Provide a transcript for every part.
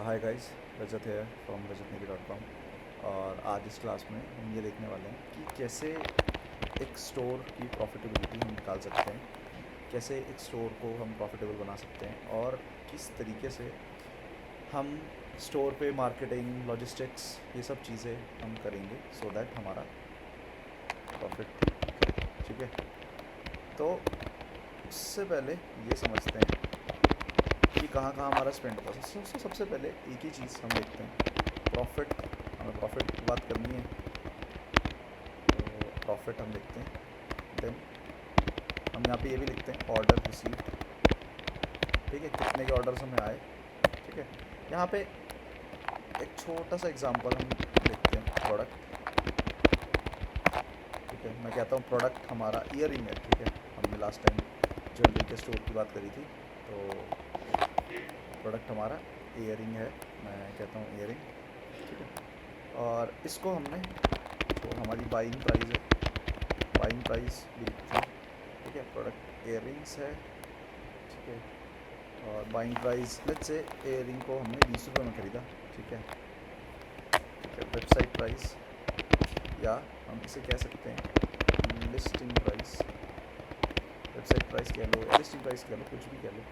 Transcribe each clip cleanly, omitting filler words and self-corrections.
Hi guys, रजत है from rajatnegi.com। और आज इस क्लास में हम ये देखने वाले हैं कि कैसे एक स्टोर की प्रॉफिटेबिलिटी हम निकाल सकते हैं, कैसे एक स्टोर को हम प्रॉफिटेबल बना सकते हैं और किस तरीके से हम स्टोर पे मार्केटिंग, लॉजिस्टिक्स, ये सब चीज़ें हम करेंगे सो दैट हमारा प्रॉफिट ठीक है। तो उससे पहले ये समझते हैं कि कहाँ कहाँ हमारा स्पेंड होता है। सबसे पहले एक ही चीज़ हम देखते हैं, प्रॉफिट। हमें प्रॉफिट की बात करनी है तो प्रॉफिट हम देखते हैं। देन हम यहाँ पे ये भी लिखते हैं ऑर्डर रिसीव्ड, ठीक है, कितने के ऑर्डर्स हमें आए। ठीक है, यहाँ पे एक छोटा सा एग्जांपल हम देखते हैं, प्रोडक्ट। ठीक है, मैं कहता हूँ प्रोडक्ट हमारा ईयरिंग है। ठीक है, हमने लास्ट टाइम ज्वेलरी के स्टोर की बात करी थी, तो प्रोडक्ट हमारा ईयरिंग है। मैं कहता हूँ ईयरिंग। ठीक है, और इसको हमने, तो हमारी बाइंग प्राइस है, बाइंग प्राइस भी लिखते हैं। ठीक है, प्रोडक्ट ईयरिंग्स है। ठीक है, और buying price let's say earring को हमने 20 रुपये में ख़रीदा। ठीक है, ठीक है, वेबसाइट प्राइस, या हम इसे कह सकते हैं लिस्टिंग प्राइस। वेबसाइट प्राइस कह लो या लिस्टिंग प्राइस कह लो, कुछ भी कह लो।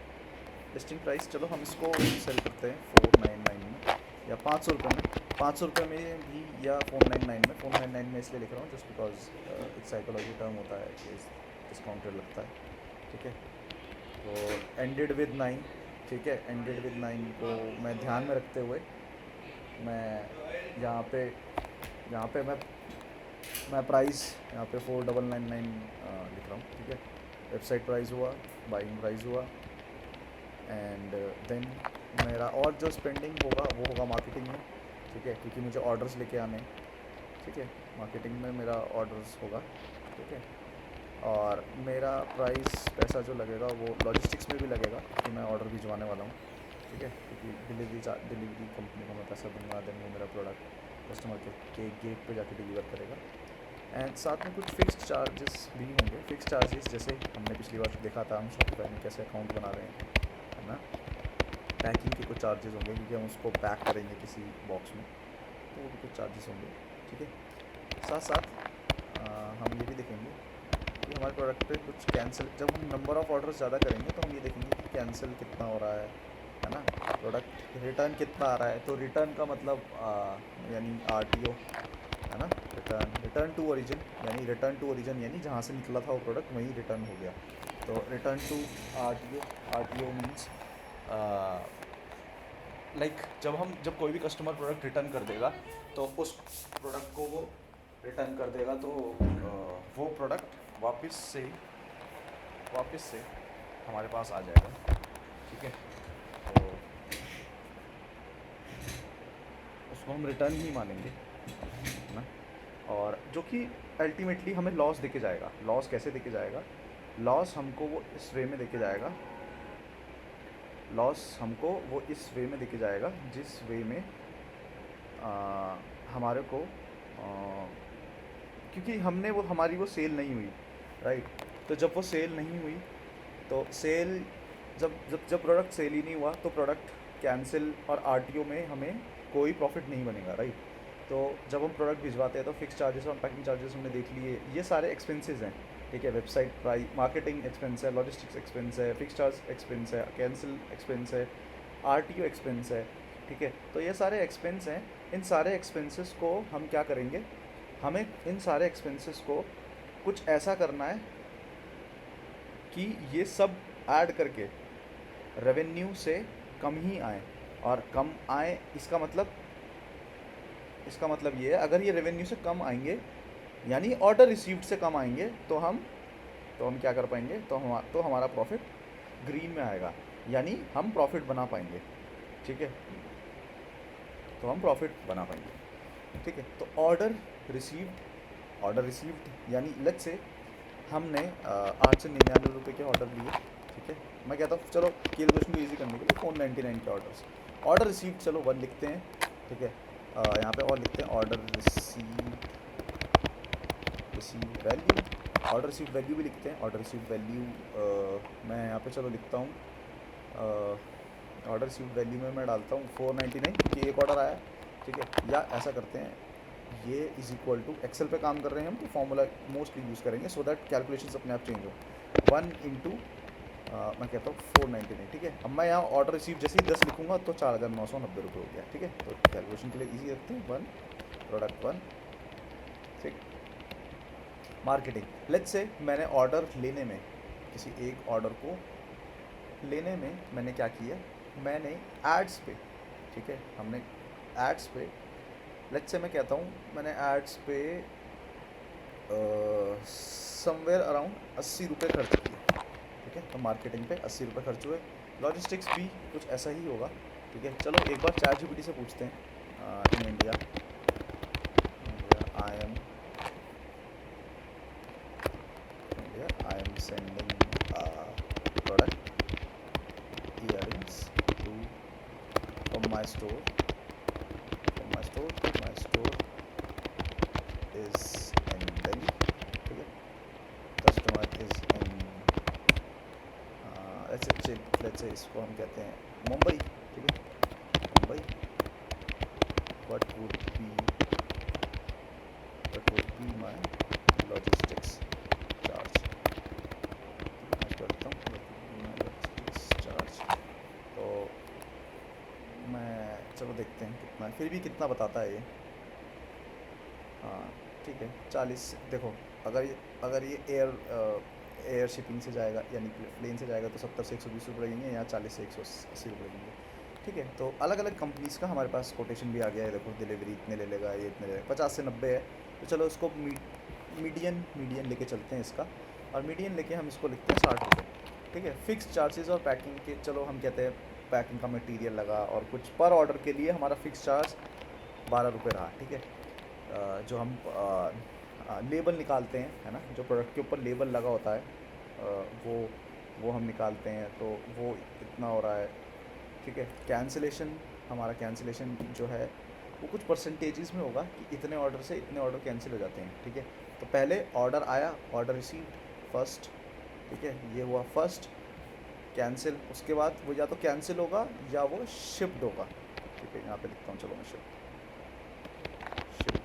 लिस्टिंग प्राइस, चलो हम इसको सेल करते हैं 499 में या 500 रुपये में। 500 रुपये में भी या 499 में। 499 में इसलिए लिख रहा हूँ जस्ट बिकॉज एक साइकोलॉजी टर्म होता है कि डिस्काउंटेड लगता है। ठीक है, तो एंडेड विद 9। ठीक है, एंडेड विद 9 को मैं ध्यान में रखते हुए मैं यहाँ पे मैं प्राइस यहाँ पे 4999 लिख रहा हूँ। ठीक है, वेबसाइट प्राइस हुआ, बाइंग प्राइस हुआ, एंड देन मेरा और जो स्पेंडिंग होगा वो होगा मार्केटिंग में। ठीक है, क्योंकि मुझे ऑर्डर्स लेके आने हैं। ठीक है, मार्केटिंग में मेरा ऑर्डर्स होगा। ठीक है, और मेरा प्राइस पैसा जो लगेगा वो लॉजिस्टिक्स में भी लगेगा कि मैं ऑर्डर भिजवाने वाला हूँ। ठीक है, क्योंकि डिलीवरी कंपनी को मैं पैसा दूंगा, देन वो मेरा प्रोडक्ट कस्टमर के गेट पे जाके डिलीवर करेगा। एंड साथ में कुछ फिक्स्ड चार्जेस भी होंगे। फिक्स्ड चार्जेस जैसे हमने पिछली बार देखा था, हम शॉपिफाई में कैसे अकाउंट बना रहे हैं, है ना। पैकिंग के कुछ चार्जेस होंगे क्योंकि हम उसको पैक करेंगे किसी बॉक्स में, तो वो भी कुछ चार्जेस होंगे। ठीक है, साथ साथ हम ये भी देखेंगे कि हमारे प्रोडक्ट पे कुछ कैंसिल, जब हम नंबर ऑफ़ ऑर्डर्स ज़्यादा करेंगे तो हम ये देखेंगे कि कैंसिल कितना हो रहा है ना। प्रोडक्ट रिटर्न कितना आ रहा है, तो रिटर्न का मतलब यानी RTO, है ना। रिटर्न टू ओरिजिन, यानी रिटर्न टू ओरिजिन यानी जहाँ से निकला था वो प्रोडक्ट वहीं रिटर्न हो गया। तो return to RTO means like जब कोई भी कस्टमर प्रोडक्ट रिटर्न कर देगा तो उस प्रोडक्ट को वो रिटर्न कर देगा, तो वो प्रोडक्ट वापस से हमारे पास आ जाएगा। ठीक है, तो उसको हम रिटर्न ही मानेंगे, है ना। और जो कि अल्टीमेटली हमें लॉस देके जाएगा। लॉस कैसे देके जाएगा? लॉस हमको वो इस वे में देके जाएगा, देके जाएगा जिस वे में हमारे को क्योंकि हमारी वो सेल नहीं हुई, राइट। तो जब वो सेल नहीं हुई तो सेल जब प्रोडक्ट सेल ही नहीं हुआ तो प्रोडक्ट कैंसिल और RTO में हमें कोई प्रॉफिट नहीं बनेगा, राइट। तो जब हम प्रोडक्ट भिजवाते हैं तो फिक्स चार्जेस और पैकिंग चार्जेस हमने देख लिए, ये सारे एक्सपेंसेस हैं। ठीक है, वेबसाइट प्राइस, मार्केटिंग एक्सपेंस है, लॉजिस्टिक्स एक्सपेंस है, फिक्स चार्ज एक्सपेंस है, कैंसिल एक्सपेंस है, RTO एक्सपेंस है। ठीक है, तो ये सारे एक्सपेंस हैं। इन सारे एक्सपेंसेस को हम क्या करेंगे, हमें इन सारे एक्सपेंसेस को कुछ ऐसा करना है कि ये सब ऐड करके रेवेन्यू से कम ही आए। और कम आए इसका मतलब ये है, अगर ये रेवेन्यू से कम आएंगे यानी ऑर्डर रिसीव्ड से कम आएंगे तो हम क्या कर पाएंगे, तो हमारा प्रॉफिट ग्रीन में आएगा, यानी हम प्रॉफिट बना पाएंगे। ठीक है, तो हम प्रॉफिट बना पाएंगे। ठीक है, तो ऑर्डर रिसीव्ड यानी लेट्स से हमने 899 रुपये के ऑर्डर लिए। ठीक है, मैं कहता हूँ चलो कैलकुलेशन को ईजी करने के लिए 499 के ऑर्डर रिसीव्ड, चलो 1 लिखते हैं। ठीक है, यहाँ पे और लिखते हैं order receive value, order receive value भी लिखते हैं। ऑर्डर रिसीव वैल्यू मैं यहाँ पे चलो लिखता हूँ ऑर्डर रिसीव वैल्यू में मैं डालता हूँ 499 क्योंकि एक ऑर्डर आया, ठीक है। या ऐसा करते हैं, ये इज़ इक्वल टू, एक्सेल पे काम कर रहे हैं हम तो फॉर्मूला मोस्टली यूज़ करेंगे सो दैट कैलकुलेशंस अपने आप चेंज हो। 1 इंटू मैं कहता हूँ 499, ठीक है। अब मैं यहाँ ऑर्डर रिसीव जैसे ही 10 लिखूँगा तो 4,990 रुपये हो गया, ठीक है। तो कैलकुलेशन के लिए ईजी रखते हैं, 1 प्रोडक्ट 1, ठीक। मार्केटिंग, लेट्स से मैंने ऑर्डर लेने में, किसी एक ऑर्डर को लेने में मैंने क्या किया, मैंने एड्स पे, ठीक है, हमने एड्स पे, लेट्स से मैं कहता हूँ मैंने एड्स पे समवेयर अराउंड 80 रुपये खर्च किए, ठीक है। तो मार्केटिंग पे 80 रुपये खर्च हुए। लॉजिस्टिक्स भी कुछ ऐसा ही होगा, ठीक है। चलो एक बार ChatGPT से पूछते हैं, in India I am sending product earrings to from my store is in Delhi, ठीक है। Customer is in let's say इसको हम कहते हैं मुंबई, ठीक है, Mumbai. what would be my logistics charge, मैं करता हूँ what would be my logistics charge। तो मैं, चलो देखते हैं कितना, फिर भी कितना बताता है ये। हाँ ठीक है, 40। देखो अगर ये एयर शिपिंग से जाएगा यानी प्लेन से जाएगा तो 70 से 120 रुपये लगेंगे, या 40 से 180 रुपये लगेंगे, ठीक है। तो अलग अलग कंपनीज़ का हमारे पास कोटेशन भी आ गया है। देखो डिलीवरी इतने ले लेगा, ये इतने ले लेगा, 50 से 90 है। तो चलो इसको मीडियन लेके चलते हैं इसका, और मीडियन लेके हम इसको लिखते हैं 60 रुपये, ठीक है। फिक्स चार्जेस और पैकिंग के, चलो हम कहते हैं पैकिंग का मटेरियल लगा और कुछ पर ऑर्डर के लिए हमारा फिक्स चार्ज 12 रुपये रहा, ठीक है। जो हम लेबल निकालते हैं, है ना, जो प्रोडक्ट के ऊपर लेबल लगा होता है, वो हम निकालते हैं, तो वो इतना हो रहा है, ठीक है। कैंसिलेशन, हमारा कैंसिलेशन जो है वो कुछ परसेंटेजेस में होगा कि इतने ऑर्डर से इतने ऑर्डर कैंसिल हो जाते हैं, ठीक है। तो पहले ऑर्डर आया, ऑर्डर रिसीव फर्स्ट, ठीक है, ये हुआ फर्स्ट कैंसिल। उसके बाद वो या तो कैंसिल होगा या वो शिफ्ट होगा, ठीक है। यहाँ पे लिखता हूँ, चलो मैं शिफ्ट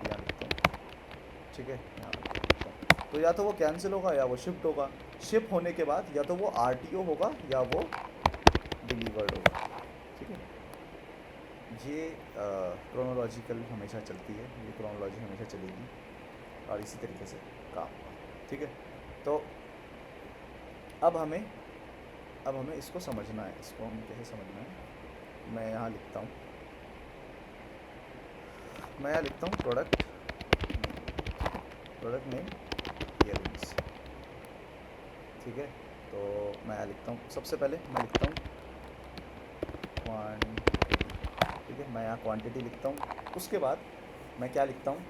यहाँ लिखता हूँ, ठीक है, यहाँ लिखता हूँ। तो या तो वो कैंसिल होगा या वो शिफ्ट होगा। शिप होने के बाद या तो वो RTO होगा या वो डिलीवर्ड होगा, ठीक है। ये क्रोनोलॉजिकल हमेशा चलती है, ये क्रोनोलॉजी हमेशा चलेगी और इसी तरीके से काम होगा, ठीक है। तो अब हमें इसको समझना है, इसको हमें कैसे समझना है। मैं यहाँ लिखता हूँ प्रोडक्ट नेम ईयरिंग्स, ठीक है। तो मैं यहाँ लिखता हूँ, सबसे पहले मैं लिखता हूँ ठीक है, मैं यहाँ क्वांटिटी लिखता हूँ। उसके बाद मैं क्या लिखता हूँ,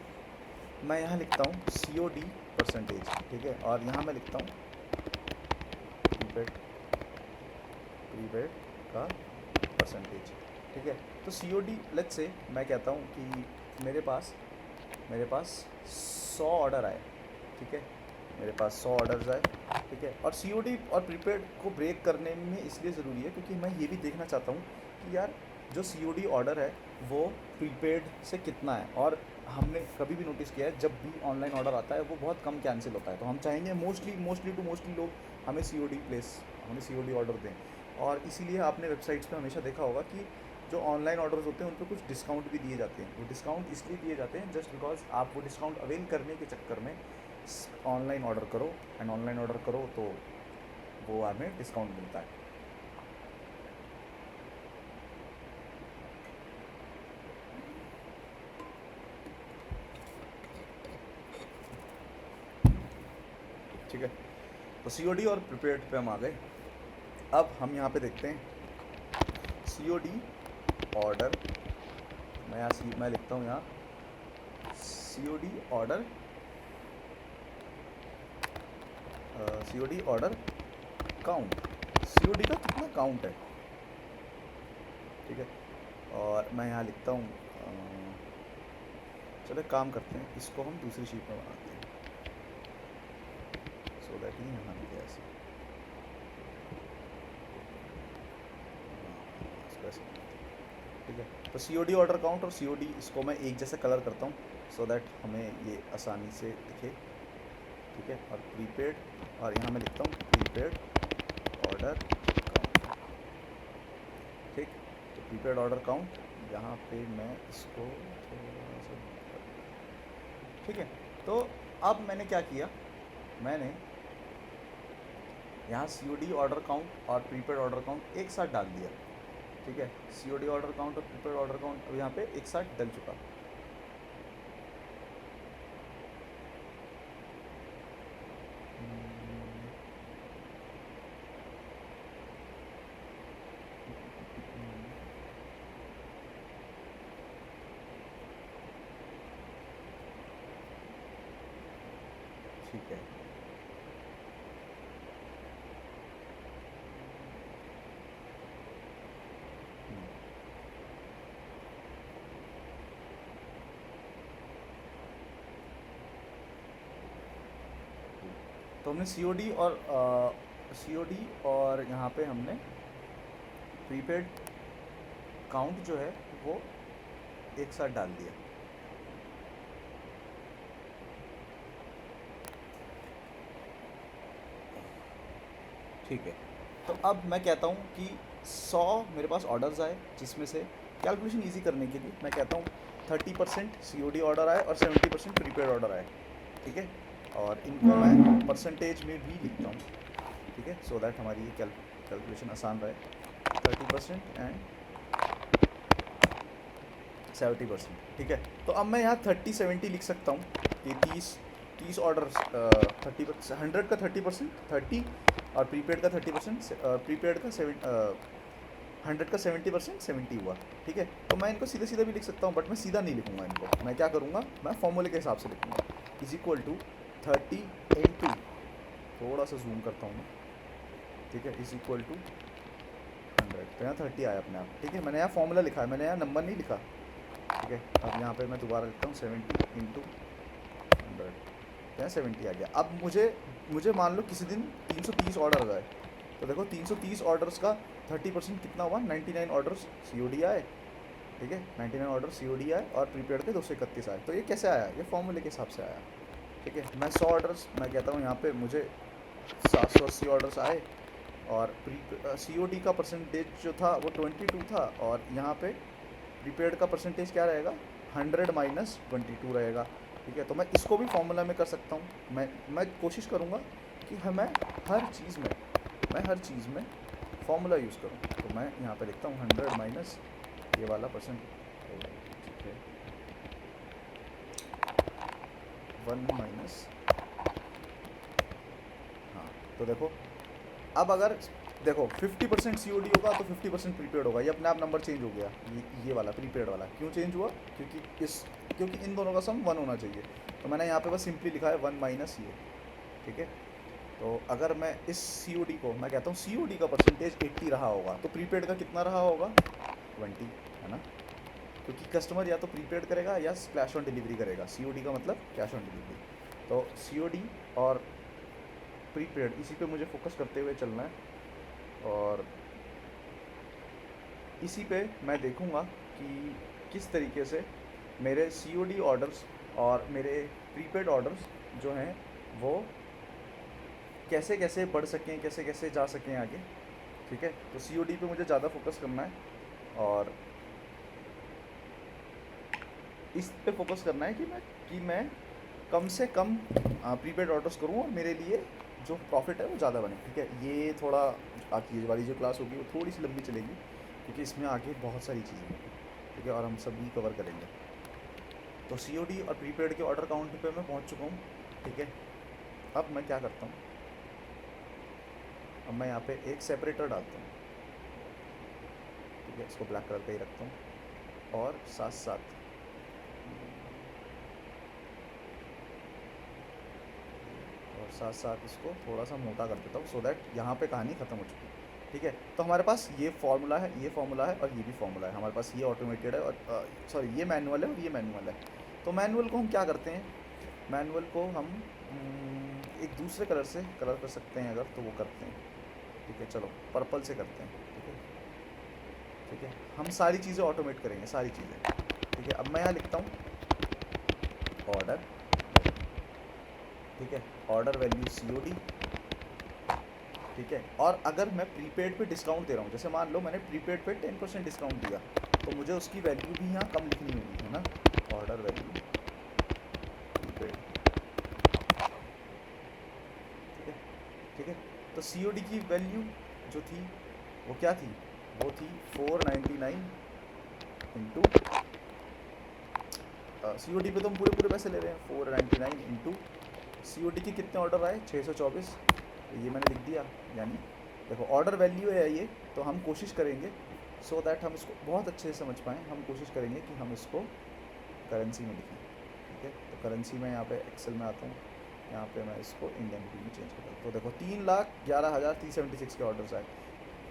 मैं यहाँ लिखता हूँ COD परसेंटेज, ठीक है। और यहाँ मैं लिखता हूँ प्रीपेड का परसेंटेज, ठीक है। तो COD, लेट्स से मैं कहता हूँ कि मेरे पास 100 ऑर्डर आए, ठीक है, मेरे पास 100 ऑर्डर्स आए, ठीक है। और COD और प्रीपेड को ब्रेक करने में इसलिए ज़रूरी है क्योंकि मैं ये भी देखना चाहता हूँ कि यार जो COD ऑर्डर है वो प्रीपेड से कितना है। और हमने कभी भी नोटिस किया है जब भी ऑनलाइन ऑर्डर आता है वो बहुत कम कैंसिल होता है। तो हम चाहेंगे मोस्टली लोग हमें COD ऑर्डर दें। और इसीलिए आपने वेबसाइट्स पे हमेशा देखा होगा कि जो ऑनलाइन ऑर्डर्स होते हैं उन पर कुछ डिस्काउंट भी दिए जाते हैं। वो डिस्काउंट इसलिए दिए जाते हैं जस्ट बिकॉज आप वो डिस्काउंट अवेल करने के चक्कर में ऑनलाइन ऑर्डर करो, एंड ऑनलाइन ऑर्डर करो तो वो हमें डिस्काउंट मिलता है। ठीक है, तो COD और प्रीपेड पे हम आ गए। अब हम यहाँ पे देखते हैं COD ऑर्डर, मैं लिखता हूँ यहाँ COD ऑर्डर काउंट, COD का कितना काउंट है, ठीक है। और मैं यहाँ लिखता हूँ चलो एक काम करते हैं, इसको हम दूसरी शीट में बनाते हैं सो दैट ही यहाँ लिखे ऐसे, इसको ऐसे, ठीक है। तो COD ऑर्डर काउंट और COD इसको मैं एक जैसा कलर करता हूँ सो दैट हमें ये आसानी से दिखे, ठीक है। और प्रीपेड, और यहाँ मैं लिखता हूँ प्रीपेड ऑर्डर काउंट, ठीक। तो प्रीपेड ऑर्डर काउंट यहाँ पे मैं इसको थोड़ा सा, ठीक है। तो अब मैंने क्या किया, मैंने यहाँ COD ऑर्डर काउंट और प्रीपेड ऑर्डर काउंट एक साथ डाल दिया, ठीक है। COD ऑर्डर काउंट और प्रीपेड ऑर्डर काउंट अब यहाँ पे एक साथ डल चुका। ठीक है, तो हमने COD और यहाँ पे हमने प्रीपेड काउंट जो है वो एक साथ डाल दिया। ठीक है, तो अब मैं कहता हूँ कि 100 मेरे पास ऑर्डर्स आए, जिसमें से कैलकुलेशन इजी करने के लिए मैं कहता हूँ 30% COD ऑर्डर आए और 70% प्रीपेड ऑर्डर आए, ठीक है। और इनको मैं परसेंटेज में भी लिखता हूँ, ठीक है, सो दैट हमारी ये कैलकुलेशन आसान रहे। 30% एंड 70%, ठीक है। तो अब मैं यहाँ 30-70 लिख सकता हूँ कि 30 ऑर्डर 30, 100 का 30%, 30, और प्रीपेड का 30%, प्रीपेड का 100 का 70%, 70 हुआ, ठीक है। तो मैं इनको सीधा सीधा भी लिख सकता हूँ, बट मैं सीधा नहीं लिखूंगा इनको। मैं क्या करूँगा, मैं फॉर्मूले के हिसाब से लिखूँगा, इज इक्वल टू 30 इंटू, थोड़ा सा जूम करता हूँ मैं, ठीक है, इज इक्वल टू 100। तो यहाँ 30 आया अपने आप, ठीक है। मैंने यहाँ फॉर्मूला लिखा है, मैंने यहाँ नंबर नहीं लिखा, ठीक है। अब यहाँ पे मैं दोबारा लिखता हूँ 70 इंटू 100, तो यहाँ 70 आ गया। अब मुझे मान लो किसी दिन 330 ऑर्डर आए, तो देखो 330 ऑर्डर्स का 30% कितना हुआ, 99 ऑर्डर्स COD आए, ठीक है। 99 ऑर्डर COD आए और प्रीपेड के 231 आए। तो ये कैसे आया, ये फॉर्मूले के हिसाब से आया, ठीक है। मैं 100 ऑर्डर्स, मैं कहता हूँ यहाँ पे मुझे 780 ऑर्डर्स आए, और COD का परसेंटेज जो था वो 22 था, और यहाँ पे प्रीपेड का परसेंटेज क्या रहेगा, 100 माइनस 22 रहेगा, ठीक है। तो मैं इसको भी फॉर्मूला में कर सकता हूँ। मैं कोशिश करूँगा कि मैं हर चीज़ में फॉर्मूला यूज़ करूँ। तो मैं यहाँ पे लिखता हूँ 100 माइनस ये वाला परसेंट, ठीक है, 1 माइनस, हाँ। तो देखो, अब अगर देखो 50% COD होगा तो 50% प्रीपेड होगा, ये अपने आप नंबर चेंज हो गया, ये वाला प्रीपेड वाला क्यों चेंज हुआ, क्योंकि इन दोनों का सम 1 होना चाहिए। तो मैंने यहाँ पे बस सिंपली लिखा है 1 माइनस ये, ठीक है। तो अगर मैं इस COD को, मैं कहता हूँ COD का परसेंटेज 80 रहा होगा, तो प्रीपेड का कितना रहा होगा, 20, है ना। क्योंकि कस्टमर या तो प्रीपेड करेगा या कैश ऑन डिलीवरी करेगा, COD का मतलब कैश ऑन डिलीवरी। तो COD और प्रीपेड, इसी पे मुझे फोकस करते हुए चलना है, और इसी पे मैं देखूंगा कि किस तरीके से मेरे COD ऑर्डर्स और मेरे प्रीपेड ऑर्डर्स जो हैं वो कैसे कैसे बढ़ सकें, कैसे कैसे जा सकें आगे, ठीक है। तो COD पे मुझे ज़्यादा फोकस करना है, और इस पे फोकस करना है कि मैं कम से कम प्रीपेड ऑर्डर्स करूँ और मेरे लिए जो प्रॉफिट है वो ज़्यादा बने, ठीक है। ये थोड़ा आगे ये वाली जो क्लास होगी वो थोड़ी सी लंबी चलेगी, क्योंकि इसमें आगे बहुत सारी चीज़ें हैं, ठीक है, और हम सभी कवर करेंगे। तो COD और प्रीपेड के ऑर्डर काउंट पे मैं पहुंच चुका हूँ, ठीक है। अब मैं क्या करता हूँ, अब मैं यहाँ पे एक सेपरेटर डालता हूँ, ठीक है, इसको ब्लैक कलर का ही रखता हूँ, और साथ साथ इसको थोड़ा सा मोटा कर देता हूँ, सो दैट यहाँ पे कहानी ख़त्म हो चुकी है, ठीक है। तो हमारे पास ये फार्मूला है, ये फार्मूला है, और ये भी फार्मूला है। हमारे पास ये ऑटोमेटेड है, और सॉरी ये मैनुअल है और ये मैनुअल है। तो मैनुअल को हम क्या करते हैं, मैनुअल को हम एक दूसरे कलर से कलर कर सकते हैं अगर, तो वो करते हैं, ठीक है। चलो पर्पल से करते हैं, ठीक है, ठीक है, हम सारी चीज़ें ऑटोमेट करेंगे, सारी चीज़ें। ठीक है, अब मैं यहाँ लिखता हूँ ऑर्डर, ठीक है, ऑर्डर वैल्यू COD, ठीक है। और अगर मैं प्रीपेड पे डिस्काउंट दे रहा हूँ, जैसे मान लो मैंने प्रीपेड पे 10% डिस्काउंट दिया, तो मुझे उसकी वैल्यू भी यहाँ कम लिखनी होगी, है ना, ऑर्डर वैल्यू प्रीपेड, ठीक है, ठीक है। तो COD की वैल्यू जो थी वो क्या थी, वो थी 499 इंटू, COD पे तो हम पूरे पूरे पैसे ले रहे हैं, 499 इंटू COD के कितने ऑर्डर आए, 624, तो ये मैंने लिख दिया। यानी देखो ऑर्डर वैल्यू है ये, तो हम कोशिश करेंगे सो दैट हम इसको बहुत अच्छे से समझ पाएँ, हम कोशिश करेंगे कि हम इसको करेंसी में लिखें, ठीक है। तो करेंसी में यहाँ पे एक्सेल में आता हूँ, यहाँ पे मैं इसको इंडियन रुपी में चेंज करता हूँ। तो देखो 3,11,376 के ऑर्डर्स आए।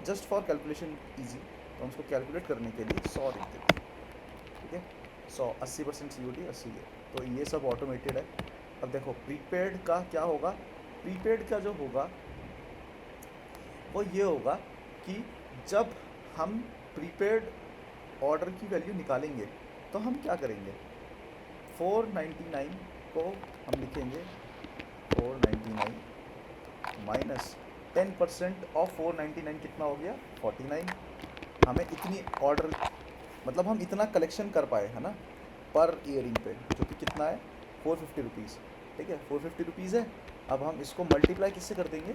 जस्ट फॉर कैलकुलेशन ईजी, तो हम उसको कैलकुलेट करने के लिए 100 लिख देते हैं, ठीक है। 100, 80% COD, 80 है, तो ये सब ऑटोमेटेड है। अब देखो प्रीपेड का क्या होगा, प्रीपेड का जो होगा वो ये होगा कि जब हम प्रीपेड ऑर्डर की वैल्यू निकालेंगे तो हम क्या करेंगे, 499 को हम लिखेंगे 499 माइनस 10% ऑफ 499 कितना हो गया, 49। हमें इतनी ऑर्डर, मतलब हम इतना कलेक्शन कर पाए, है ना, पर ईयरिंग पे, जो कि कितना है 450 रुपीज़, ठीक है, 450 रुपीज़ है। अब हम इसको मल्टीप्लाई किससे कर देंगे,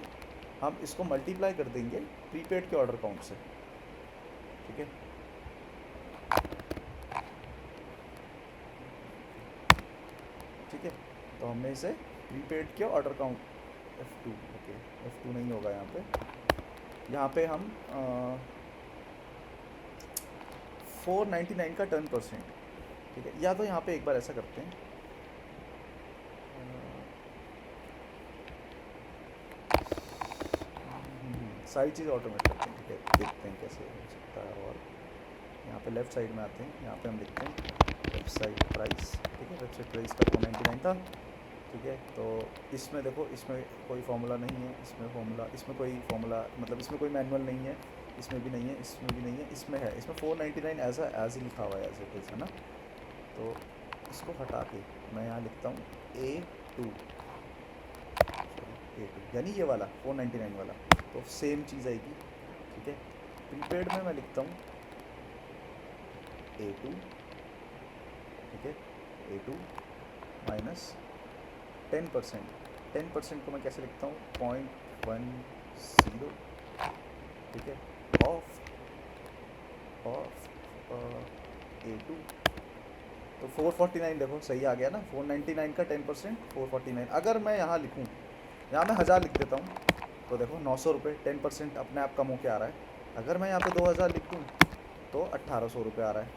हम इसको मल्टीप्लाई कर देंगे प्रीपेड के ऑर्डर काउंट से, ठीक है। ठीक है, तो हमने इसे प्रीपेड के order count F2, okay F2 नहीं होगा यहाँ पे हम 499 का 10%, ठीक है। या तो यहाँ पे एक बार ऐसा करते हैं, सारी चीज़ ऑटोमेट करते हैं, ठीक है, देखते हैं कैसे हो सकता है। और यहाँ पे लेफ़्ट साइड में आते हैं, यहाँ पे हम लिखते हैं वेबसाइट प्राइस, ठीक है, वेबसाइट प्राइस का 499 था, ठीक है। तो इसमें देखो, इसमें कोई फॉर्मूला नहीं है, इसमें कोई फॉर्मूला, मतलब इसमें कोई मैनुअल नहीं है, इसमें भी नहीं है, इसमें भी नहीं है, इसमें है, इसमें 499 एज ही लिखा हुआ है, एज इट इज़, है ना। तो इसको हटा के मैं यहाँ लिखता हूँ A2, यानी ये वाला 499 वाला, तो सेम चीज़ आएगी, ठीक है। प्रीपेड में मैं लिखता हूँ A2, ठीक है, A2 माइनस 10% को मैं कैसे लिखता हूँ, 0.10, ठीक है, ऑफ A2, तो 449 देखो सही आ गया ना, 499 का 10% 449। अगर मैं यहाँ लिखूँ, यहाँ मैं 1000 लिख देता हूँ, तो देखो 900 रुपये, 10% अपने आप कम होके आ रहा है। अगर मैं यहाँ पे 2000 लिख दूँ तो 1800 रुपये आ रहा है,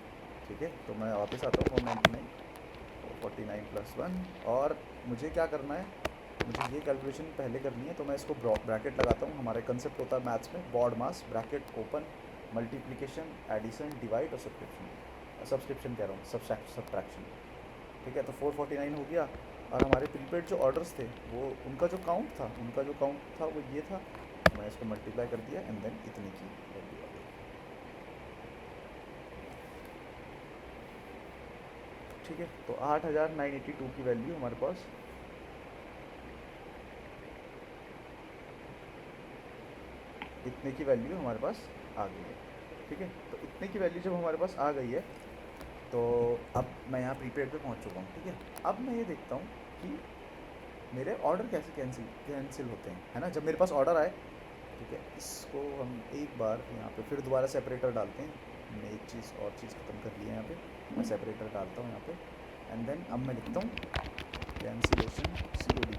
ठीक है। तो मैं वापस आता हूँ 499 प्लस 1, और मुझे क्या करना है, मुझे ये कैलकुलेशन पहले करनी है, तो मैं इसको ब्रैकेट लगाता हूँ। हमारे कंसेप्ट होता है मैथ्स में BODMAS, bracket open, multiplication, addition, divide और सब्सक्रिप्शन कह रहा हूँ, सब्ट्रैक्शन, ठीक है। तो 449 हो गया, और हमारे प्रीपेड जो ऑर्डर्स थे वो उनका जो काउंट था वो ये था, मैं इसको मल्टीप्लाई कर दिया एंड देन इतनी की वैल्यू आ गई, ठीक है। तो 8982 की वैल्यू हमारे पास इतने की वैल्यू हमारे पास आ गई है, ठीक है। तो इतने की वैल्यू जब हमारे पास आ गई है, तो अब मैं यहाँ प्रीपेड पे पहुँच चुका हूँ, ठीक है। अब मैं ये देखता हूँ कि मेरे ऑर्डर कैसे कैंसिल होते हैं, है ना। जब मेरे पास ऑर्डर आए, ठीक है, इसको हम एक बार यहाँ पे फिर दोबारा सेपरेटर डालते हैं। हमने एक चीज़ और चीज़ ख़त्म कर ली है यहाँ पे, मैं सेपरेटर डालता हूँ यहाँ पे, एंड देन अब मैं लिखता हूँ कैंसिलेशन COD,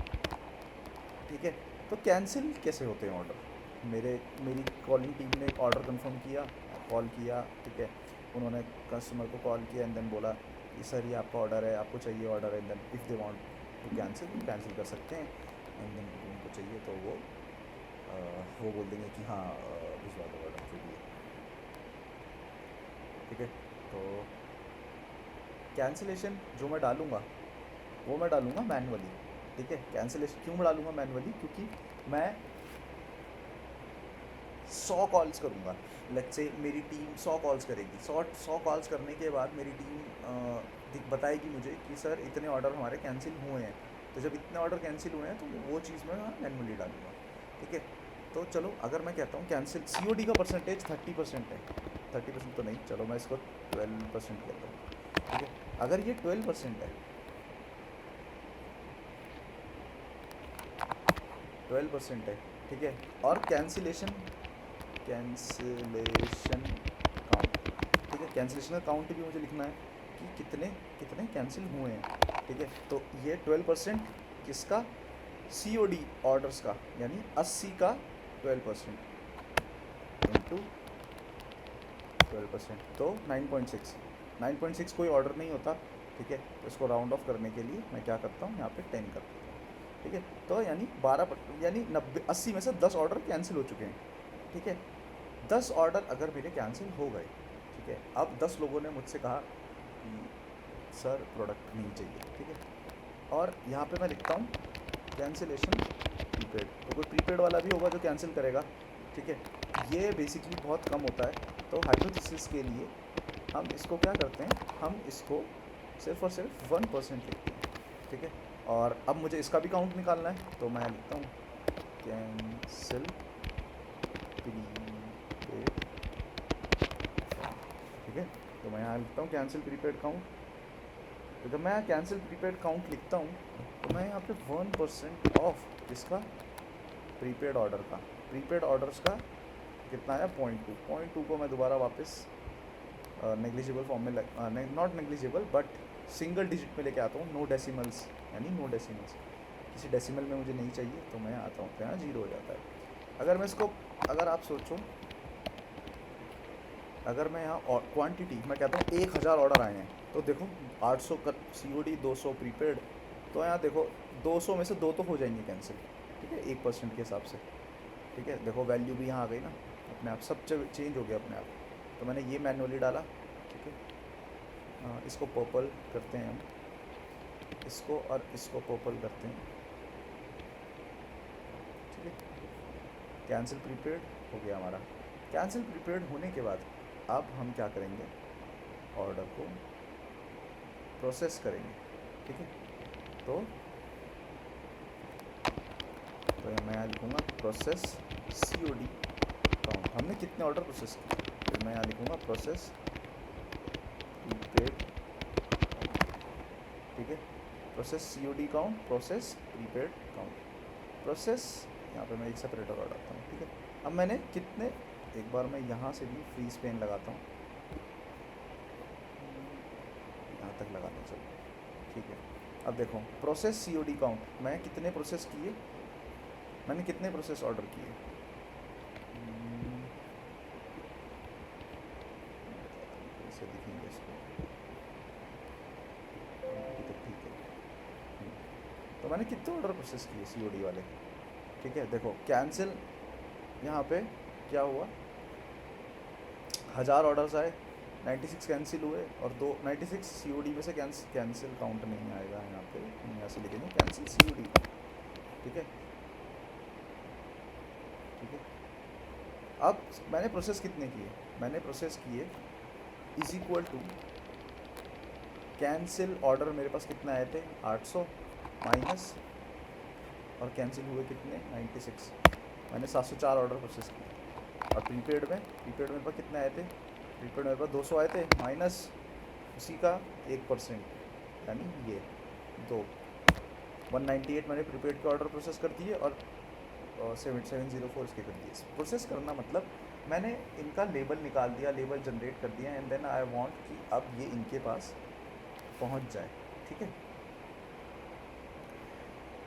ठीक है। तो कैंसिल कैसे होते हैं ऑर्डर, मेरी कॉलिंग टीम ने एक ऑर्डर कंफर्म किया, कॉल किया, ठीक है, उन्होंने कस्टमर को कॉल किया एंड देन बोला कि सर ये आपका ऑर्डर है, आपको चाहिए order, and then if they want to cancel कर सकते हैं, एंड देन उनको चाहिए तो वो बोल देंगे कि हाँ भिजवा दो ऑर्डर जो भी है, ठीक है। तो कैंसिलेशन जो मैं डालूँगा वो मैं डालूँगा मैनुअली, ठीक है। कैंसिलेशन क्यों मैं डालूँगा मैनुअली, क्योंकि मैं 100 कॉल्स करूँगा। लेट्स से मेरी टीम 100 कॉल्स करेगी, 100 कॉल्स करने के बाद मेरी टीम बताएगी मुझे कि सर इतने ऑर्डर हमारे कैंसिल हुए हैं। तो जब इतने ऑर्डर कैंसिल हुए हैं तो वो चीज़ मैं मैनुअली डालूंगा। ठीक है, तो चलो अगर मैं कहता हूँ कैंसिल COD का परसेंटेज 30% है, 30% तो नहीं, चलो मैं इसको 12% कहता हूँ। ठीक है, अगर ये 12% है, 12% है, ठीक है, और कैंसिलेशन काउंट, ठीक है, कैंसिलेशन का काउंट भी मुझे लिखना है कि कितने कितने कैंसिल हुए हैं। ठीक है, तो ये 12% किसका, COD ऑर्डर्स का, यानी 80 का 12% इंटू 12%, तो 9.6। 9.6 कोई ऑर्डर नहीं होता। ठीक है, तो इसको राउंड ऑफ करने के लिए मैं क्या करता हूँ, यहाँ पे 10 कर देता हूँ। ठीक है, तो यानी 12 यानी 90 80 में से 10 ऑर्डर कैंसिल हो चुके हैं। ठीक है, 10 ऑर्डर अगर मेरे कैंसिल हो गए, ठीक है, अब 10 लोगों ने मुझसे कहा कि सर प्रोडक्ट नहीं चाहिए। ठीक है, और यहाँ पे मैं लिखता हूँ कैंसिलेशन प्रीपेड, तो कोई प्रीपेड वाला भी होगा जो कैंसिल करेगा। ठीक है, ये बेसिकली बहुत कम होता है। तो हाइपोथेसिस के लिए हम इसको क्या करते हैं, हम इसको सिर्फ और सिर्फ 1% लिखते हैं। ठीक है, और अब मुझे इसका भी काउंट निकालना है, तो मैं लिखता हूँ कैंसिल प्रीपेड। ठीक है, तो मैं यहाँ लिखता हूँ कैंसिल प्रीपेड काउंट। तो जब मैं कैंसिल प्रीपेड काउंट लिखता हूँ तो मैं यहाँ पे 1% ऑफ इसका प्रीपेड ऑर्डर का, प्रीपेड ऑर्डर्स का कितना है 0.2 को मैं दोबारा वापस नेग्लिजिबल फॉर्म में not negligible but single digit में लेके आता हूँ, नो डेसिमल्स, यानी नो डेसिमल्स, किसी डेसिमल में मुझे नहीं चाहिए, तो मैं आता हूँ तो यहाँ 0 हो जाता है। अगर मैं इसको, अगर आप सोचो, अगर मैं यहाँ क्वांटिटी मैं कहता हूँ 1000 ऑर्डर आए हैं, तो देखो 800 का COD, 200 प्रीपेड, तो यहाँ देखो 200 में से 2 तो हो जाएंगे कैंसिल। ठीक है, 1% के हिसाब से। ठीक है, देखो वैल्यू भी यहाँ आ गई ना, अपने आप सब चेंज हो गया अपने आप। तो मैंने ये मैनुअली डाला। ठीक है, इसको पर्पल करते हैं हम, इसको और इसको पर्पल करते हैं। ठीक है, कैंसिल प्रीपेड हो गया हमारा। कैंसिल प्रीपेड होने के बाद अब हम क्या करेंगे, ऑर्डर को प्रोसेस करेंगे। ठीक है, तो मैं यहाँ लिखूँगा प्रोसेस COD काउंट, हमने कितने ऑर्डर प्रोसेस किए, फिर मैं यहाँ लिखूँगा प्रोसेस प्रीपेड। ठीक है, process COD count, process prepaid count, process, यहाँ पे मैं एक सेपरेटर और डालता हूँ। ठीक है, अब मैंने कितने, एक बार मैं यहाँ से भी फ्रीज पेन लगाता हूँ, यहाँ तक लगाना चाहिए। ठीक है, अब देखो प्रोसेस COD काउंट, मैं कितने प्रोसेस किए, मैंने कितने प्रोसेस ऑर्डर किए, कैसे दिखेंगे इसको, ठीक है, तो मैंने कितने ऑर्डर प्रोसेस किए COD वाले। ठीक है, देखो कैंसिल, यहाँ पे क्या हुआ, 1000 ऑर्डर्स आए, 96 कैंसिल हुए, और 96 COD में से कैंसिल काउंट नहीं आएगा यहाँ पे, यहाँ से लिखेंगे कैंसिल COD। ठीक है, ठीक है, अब मैंने प्रोसेस कितने किए, मैंने प्रोसेस किए is equal to cancel order मेरे पास कितने आए थे 800 माइनस, और कैंसिल हुए कितने 96, मैंने 704 ऑर्डर प्रोसेस किए। और प्रीपेड मेरे पास कितने आए थे, प्रीपेड मेरे पास 200 आए थे, माइनस उसी का 1%, यानी ये 198 मैंने प्रीपेड के ऑर्डर प्रोसेस कर दिए, और 704 इसके कर दिए। प्रोसेस करना मतलब मैंने इनका लेबल निकाल दिया, लेबल जनरेट कर दिया, एंड देन आई वांट कि अब ये इनके पास पहुंच जाए। ठीक है,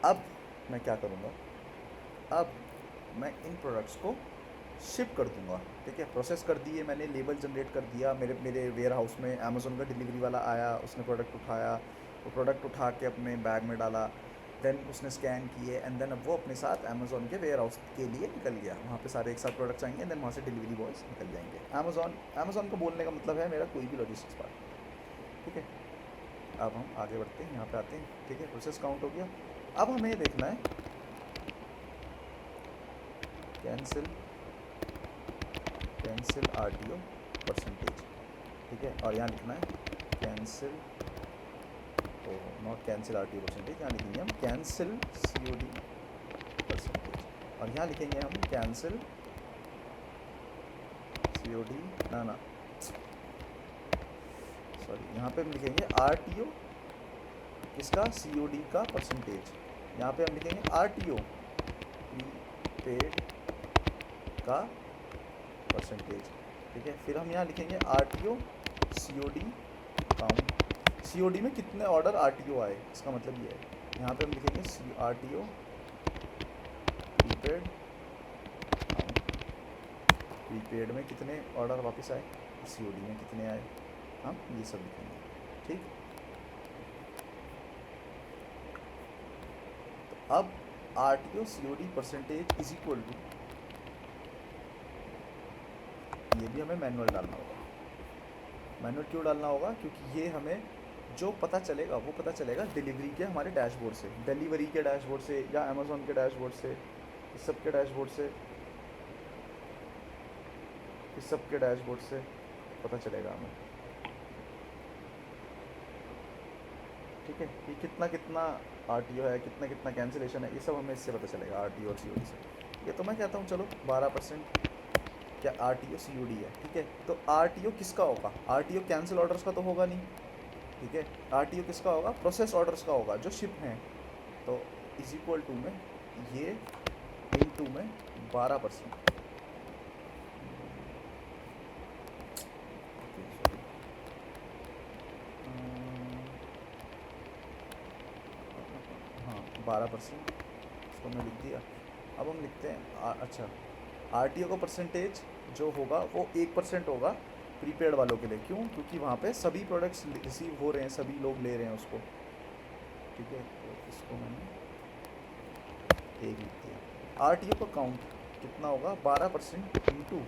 अब मैं क्या करूँगा, अब मैं इन प्रोडक्ट्स को शिप कर दूंगा। ठीक है, प्रोसेस कर दिए मैंने, लेबल जनरेट कर दिया, मेरे वेयर हाउस में अमेज़ोन का डिलीवरी वाला आया, उसने प्रोडक्ट उठाया, वो प्रोडक्ट उठा के अपने बैग में डाला, देन उसने स्कैन किए, एंड देन अब वो अपने साथ अमेज़ोन के वेयर हाउस के लिए निकल गया। वहाँ पे सारे एक साथ प्रोडक्ट्स आएंगे, देन वहाँ से डिलीवरी बॉयज़ निकल जाएंगे। अमेज़ोन को बोलने का मतलब है मेरा कोई भी लॉजिस्टिक्स पार्ट। ठीक है, अब हम आगे बढ़ते हैं, यहाँ पे आते हैं। ठीक है, प्रोसेस काउंट हो गया। अब हमें ये देखना है कैंसिल कैंसिल RTO परसेंटेज, ठीक है। और यहाँ लिखना है कैंसिल, तो नॉट कैंसिल RTO परसेंटेज, यहाँ लिखेंगे हम कैंसिल COD परसेंटेज, और यहाँ लिखेंगे हम कैंसिल COD ना सॉरी, यहाँ पे हम लिखेंगे RTO इसका COD का परसेंटेज, यहाँ पे हम लिखेंगे RTO प्रीपेड का परसेंटेज, ठीक है। फिर हम यहाँ लिखेंगे RTO COD काउंट, COD में कितने ऑर्डर RTO आए, इसका मतलब ये है। यहाँ पे हम लिखेंगे RTO प्रीपेड काउंट, प्रीपेड में कितने ऑर्डर वापस आए, COD में कितने आए, हम ये सब लिखेंगे, ठीक। तो अब RTO COD percentage is equal to, ये भी हमें मैनुअल डालना होगा। मैनुअल क्यों डालना होगा, क्योंकि ये हमें जो पता चलेगा वो पता चलेगा डिलीवरी के हमारे डैशबोर्ड से, डिलीवरी के डैशबोर्ड से या अमेज़ॉन के डैशबोर्ड से, इस सब के डैशबोर्ड से, इस सब के डैशबोर्ड से पता चलेगा हमें, ठीक है। कि कितना कितना RTO है, कितना कितना कैंसिलेशन है, ये सब हमें इससे पता चलेगा RTO और COD से। ये तो मैं कहता हूँ चलो 12% क्या RTO COD है, ठीक है। तो RTO किसका होगा, RTO कैंसिल ऑर्डर्स का तो होगा नहीं, ठीक है। RTO किसका होगा, प्रोसेस ऑर्डर्स का होगा जो शिप हैं। तो इज इक्वल टू में ये इनटू में 12%, हाँ 12%, इसको मैं लिख दिया। अब हम लिखते हैं अच्छा RTO का परसेंटेज जो होगा वो 1% होगा प्रीपेड वालों के लिए, क्यों, क्योंकि वहाँ पे सभी प्रोडक्ट्स रिसीव हो रहे हैं, सभी लोग ले रहे हैं उसको, ठीक है। तो इसको मैंने 1 लिख दिया। RTO का काउंट कितना होगा, 12% इंटू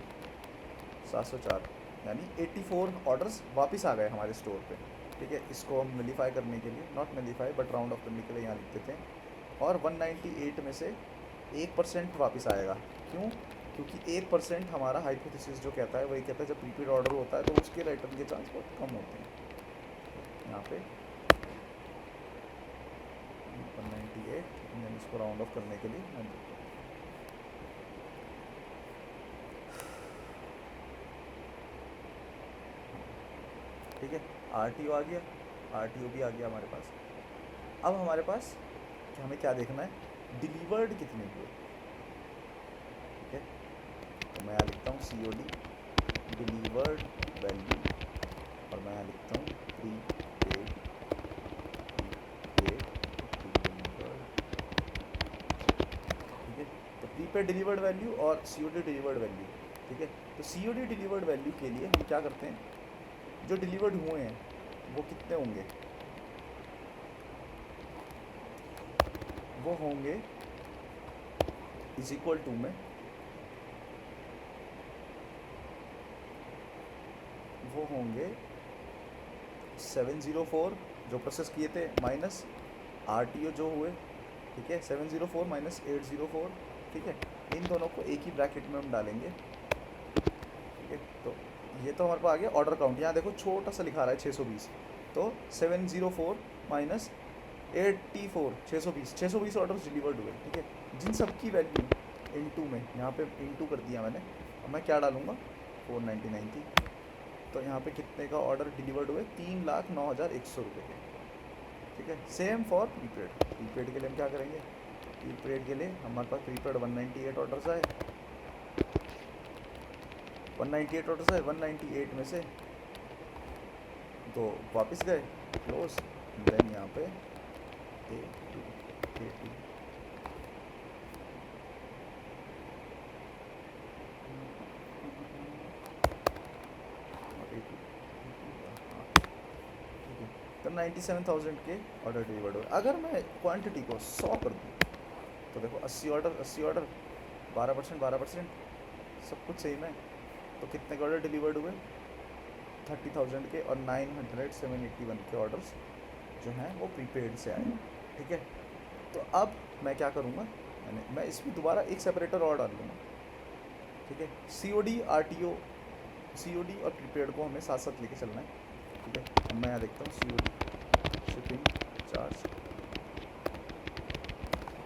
704, यानी 84 ऑर्डर्स वापस आ गए हमारे स्टोर पे, ठीक है। इसको हम नलीफाई करने के लिए, not nullify but round of करने के लिए यहाँ लिख देते हैं। और 198 में से 1% वापस आएगा, क्यों, क्योंकि 1% हमारा हाइपोथेसिस जो कहता है वही कहता है जब प्रीपेड ऑर्डर होता है तो उसके रिटर्न के चांस बहुत कम होते हैं। यहाँ पे 198, मैंने इसको राउंड ऑफ करने के लिए मैं देता हूँ, ठीक है। RTO आ गया, RTO भी आ गया हमारे पास। अब हमारे पास हमें क्या देखना है, डिलीवर्ड कितने हुए, ठीक है। तो मैं यहाँ लिखता हूँ COD डिलीवर्ड वैल्यू, और मैं यहाँ लिखता हूँ प्रीपेड डिलीवर्ड, ठीक है। तो प्रीपेड डिलीवर्ड वैल्यू और COD डिलीवर्ड वैल्यू, ठीक है। तो COD डिलीवर्ड वैल्यू के लिए हम क्या करते हैं, जो डिलीवर्ड हुए हैं वो कितने होंगे, वो होंगे इज इक्वल टू में, वो होंगे 704 जो प्रोसेस किए थे माइनस RTO जो हुए, ठीक है। 704 माइनस 804, ठीक है। इन दोनों को एक ही ब्रैकेट में हम डालेंगे, ठीक है। तो ये तो हमारे पास आ गया ऑर्डर काउंट, यहाँ देखो छोटा सा लिखा रहा है 620, तो 704 माइनस 84, 620 ऑर्डर्स डिलीवर्ड हुए, ठीक है। जिन सब की वैल्यू इनटू में, यहाँ पे इनटू कर दिया मैंने, अब मैं क्या डालूँगा, 499 थी, तो यहाँ पे कितने का ऑर्डर डिलीवर्ड हुए, 3,09,100 रुपये के, ठीक है। सेम फॉर प्रीपेड, प्रीपेड के लिए हम क्या करेंगे, प्रीपेड के लिए हमारे पास प्रीपेड 198 ऑर्डर्स आए, 198 ऑर्डर्स आए, 198 में से तो वापस गए क्लोज, देन यहाँ पे A2 तो 97,000 के ऑर्डर डिलीवर्ड हुए। अगर मैं क्वांटिटी को 100 कर दूँ तो देखो 80 ऑर्डर 12% सब कुछ सेम है, तो कितने के ऑर्डर डिलीवर्ड हुए, 30,000 के, और 900 के ऑर्डर्स जो हैं वो प्रीपेड से आए, ठीक है। तो अब मैं क्या करूँगा, मैं इसमें दोबारा एक सेपरेटर और डाल लूँगा, ठीक है। COD RTO, COD और प्रीपेड को हमें साथ साथ लेके चलना है, ठीक है। अब मैं यहाँ देखता हूँ COD शिपिंग चार्ज,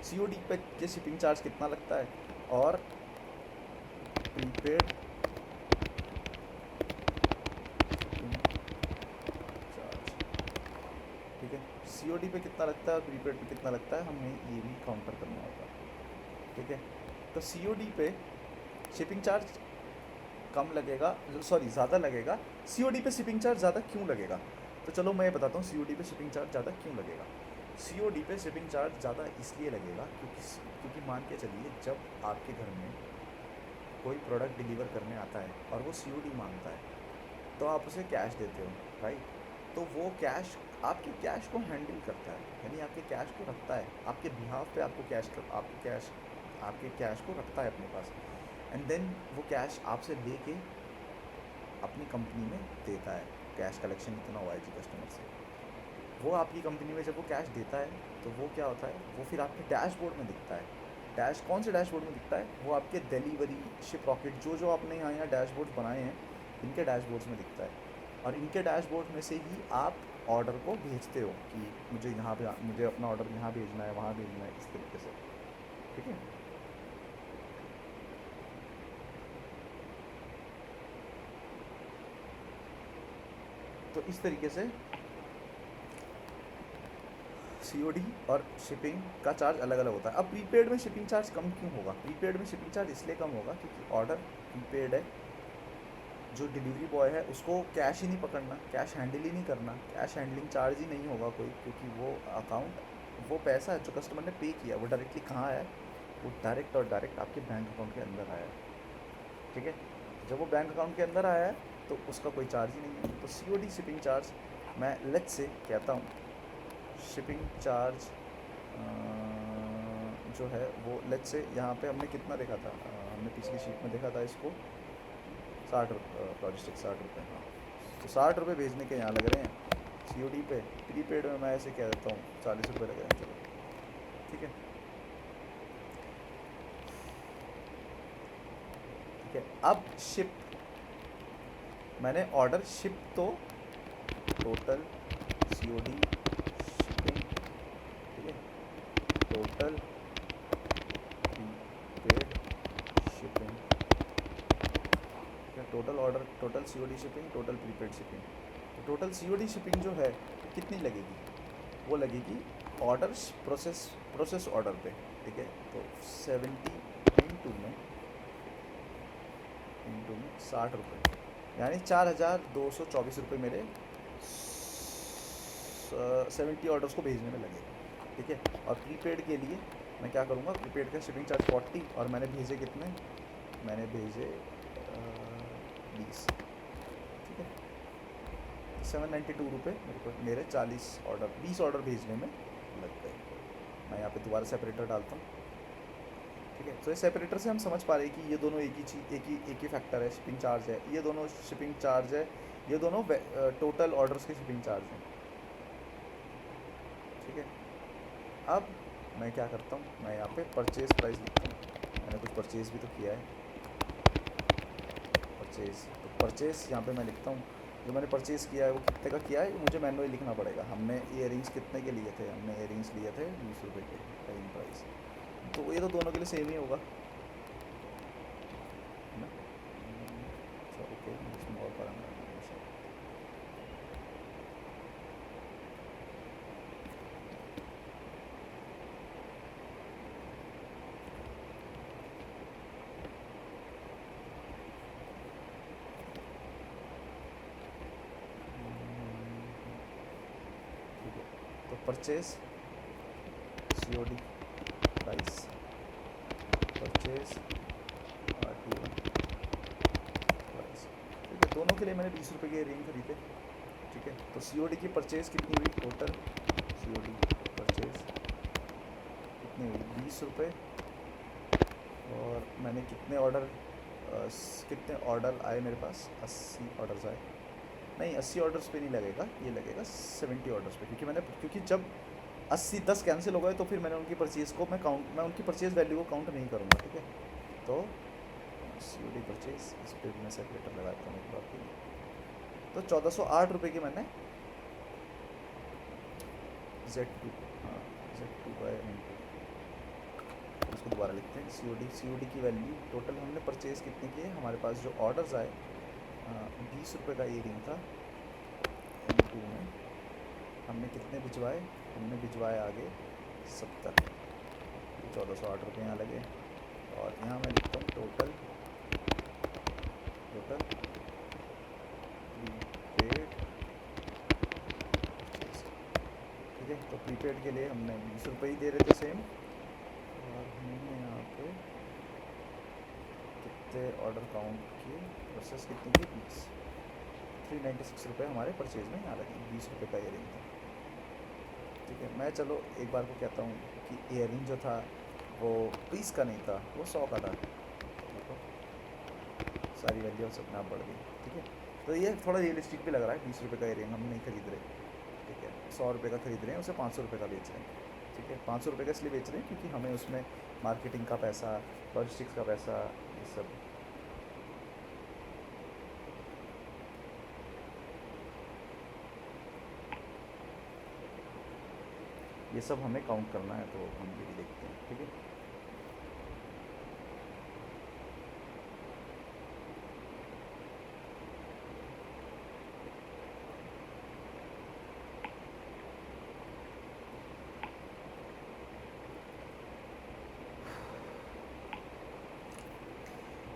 COD पे ये शिपिंग चार्ज कितना लगता है और प्रीपेड शिपिंग चार्ज, ठीक है। COD पे कितना लगता है और प्रीपेड पे कितना लगता है, हमें ये भी काउंटर करना होगा, ठीक है। तो COD पे शिपिंग चार्ज कम लगेगा, सॉरी ज़्यादा लगेगा। COD पे शिपिंग चार्ज ज़्यादा क्यों लगेगा, तो चलो मैं ये बताता हूँ COD पे शिपिंग चार्ज ज़्यादा क्यों लगेगा। COD पे शिपिंग चार्ज ज़्यादा इसलिए लगेगा क्योंकि मान के चलिए जब आपके घर में कोई प्रोडक्ट डिलीवर करने आता है और वो COD मांगता है तो आप उसे कैश देते हो, राइट। तो वो कैश आपके कैश को हैंडल करता है, यानी आपके कैश को रखता है आपके बिहाफ पे, आपके कैश को रखता है अपने पास, एंड देन वो कैश आपसे लेके अपनी कंपनी में देता है। कैश कलेक्शन इतना हुआ है जी कस्टमर से, वो आपकी कंपनी में जब वो कैश देता है तो वो क्या होता है, वो फिर आपके डैशबोर्ड में दिखता है। कौन से डैशबोर्ड में दिखता है, वो आपके डिलीवरी शिप रॉकेट जो आपने यहाँ डैशबोर्ड बनाए हैं, इनके डैशबोर्ड्स में दिखता है। और इनके डैशबोर्ड में से ही आप ऑर्डर को भेजते हो कि मुझे यहाँ पे, मुझे अपना ऑर्डर यहाँ भेजना है, वहाँ भेजना है, इस तरीके से, ठीक है। तो इस तरीके से COD और शिपिंग का चार्ज अलग अलग होता है। अब प्रीपेड में शिपिंग चार्ज कम क्यों होगा, प्रीपेड में शिपिंग चार्ज इसलिए कम होगा क्योंकि ऑर्डर प्रीपेड है, जो डिलीवरी बॉय है उसको कैश ही नहीं पकड़ना, कैश हैंडल ही नहीं करना, कैश हैंडलिंग चार्ज ही नहीं होगा कोई, क्योंकि वो अकाउंट, वो पैसा जो कस्टमर ने पे किया वो डायरेक्टली कहाँ आया है, वो डायरेक्ट आपके बैंक अकाउंट के अंदर आया है, ठीक है। जब वो बैंक अकाउंट के अंदर आया है तो उसका कोई चार्ज ही नहीं है। तो COD शिपिंग चार्ज, मैं लेट्स से कहता हूँ शिपिंग चार्ज जो है वो लेट्स से यहाँ पे हमने कितना देखा था, हमने पिछली शीट में देखा था इसको 60 लॉजिस्टिक 60 रुपये, हाँ। तो 60 रुपये भेजने के यहाँ लग रहे हैं COD पे। प्रीपेड में मैं ऐसे कह देता हूँ 40 रुपये लग रहे हैं, चलो ठीक है, ठीक है। अब शिप, मैंने ऑर्डर शिप तो टोटल COD शिपिंग, ठीक है, total prepaid shipping, total order, total COD shipping, total prepaid shipping. तो टोटल COD शिपिंग जो है कितनी लगेगी, वो लगेगी ऑर्डर प्रोसेस ऑर्डर पे, ठीक है। तो 70 इंटू में 60 रुपये, यानी 4224 रुपये मेरे 70 ऑर्डर्स को भेजने में लगे, ठीक है। और प्रीपेड के लिए मैं क्या करूँगा, प्रीपेड का शिपिंग चार्ज 40 और मैंने भेजे कितने, मैंने भेजे 20, ठीक है। 792 रुपये मेरे को, मेरे 20 ऑर्डर भेजने में लग गए। मैं यहाँ पे दोबारा सेपरेटर डालता हूँ, ठीक है। तो इस सेपरेटर से हम समझ पा रहे हैं कि ये दोनों एक ही चीज़, एक ही फैक्टर है, शिपिंग चार्ज है, ये दोनों शिपिंग चार्ज है, ये दोनों टोटल ऑर्डर्स के शिपिंग चार्ज हैं, ठीक है। अब मैं क्या करता हूँ, मैं यहाँ पे परचेज़ प्राइस लिखता हूँ, मैंने कुछ परचेज़ भी तो किया है, परचेज़, तो परचेज़ यहाँ पे मैं लिखता हूँ, जो मैंने परचेज़ किया है वो कितने का किया है मुझे मैनुअली लिखना पड़ेगा। हमने इयरिंग्स कितने के लिए थे, हमने इयरिंग्स लिए थे 20 रुपये के टाइम प्राइस, तो ये तो दोनों के लिए सेम ही होगा, है ना। ओके, इसमें और parameter purchase COD price, purchase RTO price, ठीक है। दोनों के लिए मैंने 20 रुपये के रिंग खरीदे, ठीक है। तो COD की परचेज कितनी हुई, टोटल COD परचेज कितनी हुई 20 रुपये, और मैंने कितने ऑर्डर आए मेरे पास, 80 ऑर्डर्स आए, नहीं 80 ऑर्डर्स पे नहीं लगेगा, ये लगेगा 70 ऑर्डर्स पे, क्योंकि जब 10 कैंसिल हो गए तो फिर मैंने उनकी परचेज़ को मैं उनकी परचेज़ वैल्यू को काउंट नहीं करूँगा, ठीक है। तो COD परचेज, इस पर मैं सेपरेटर लगाता हूँ एक बार के लिए। तो 1408 रुपये की मैंने Z2, हाँ Z2 का इंटू, इसको दोबारा लिखते हैं COD की वैल्यू टोटल हमने परचेज़ कितने किए, हमारे पास जो ऑर्डर्स आए 20 रुपये का ईयरिंग था M2 में, हमने कितने भिजवाए, हमने भिजवाए आगे 70, 1408 रुपये यहाँ लगे। और यहाँ मैं लिखता हूँ टोटल प्रीपेड, ठीक है। तो प्रीपेड के लिए हमने 20 रुपये ही दे रहे थे सेम, और हमने यहाँ पे कितने ऑर्डर काउंट किए वर्सेस कितने की 20, 396 रुपये हमारे परचेज में यहाँ लगे, 20 रुपये का ईयरिंग था, ठीक है। मैं चलो एक बार को कहता हूँ कि ईयरिंग जो था वो 20 का नहीं था, वो 100 का था, देखो सारी वैल्यू अपने आप बढ़ गई, ठीक है। तो ये थोड़ा रियलिस्टिक भी लग रहा है, 20 रुपये का ईयरिंग हम नहीं खरीद रहे, ठीक है, 100 रुपये का खरीद रहे हैं, उसे 500 रुपये का बेच रहे हैं, ठीक है। 500 रुपये का इसलिए बेच रहे हैं क्योंकि हमें उसमें मार्केटिंग का पैसा, लॉजिस्टिक्स का पैसा, ये सब हमें काउंट करना है, तो हम ये भी देखते हैं, ठीक है।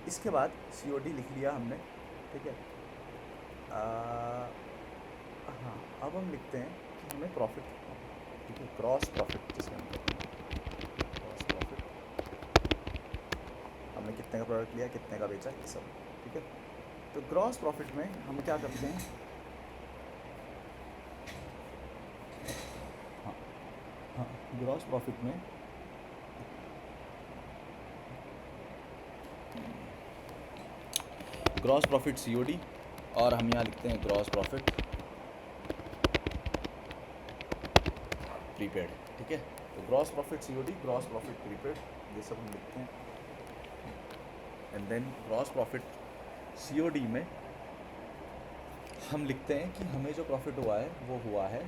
इसके बाद COD लिख लिया हमने, ठीक है। हाँ, अब हम लिखते हैं कि हमें प्रॉफिट, ठीक है, ग्रॉस प्रॉफिट जिसे हम कहते हैं, ग्रॉस प्रॉफिट, हमने कितने का प्रोडक्ट लिया, कितने का बेचा, ये सब, ठीक है। तो ग्रॉस प्रॉफिट में हम क्या करते हैं, हाँ ग्रॉस प्रॉफिट में ग्रॉस प्रॉफिट COD, और हम यहाँ लिखते हैं ग्रॉस प्रॉफिट प्रीपेड, ठीक है। तो gross profit COD, gross profit prepaid, ये सब हम लिखते हैं। And then gross profit COD में हम लिखते हैं कि हमें जो प्रॉफिट हुआ है वो हुआ है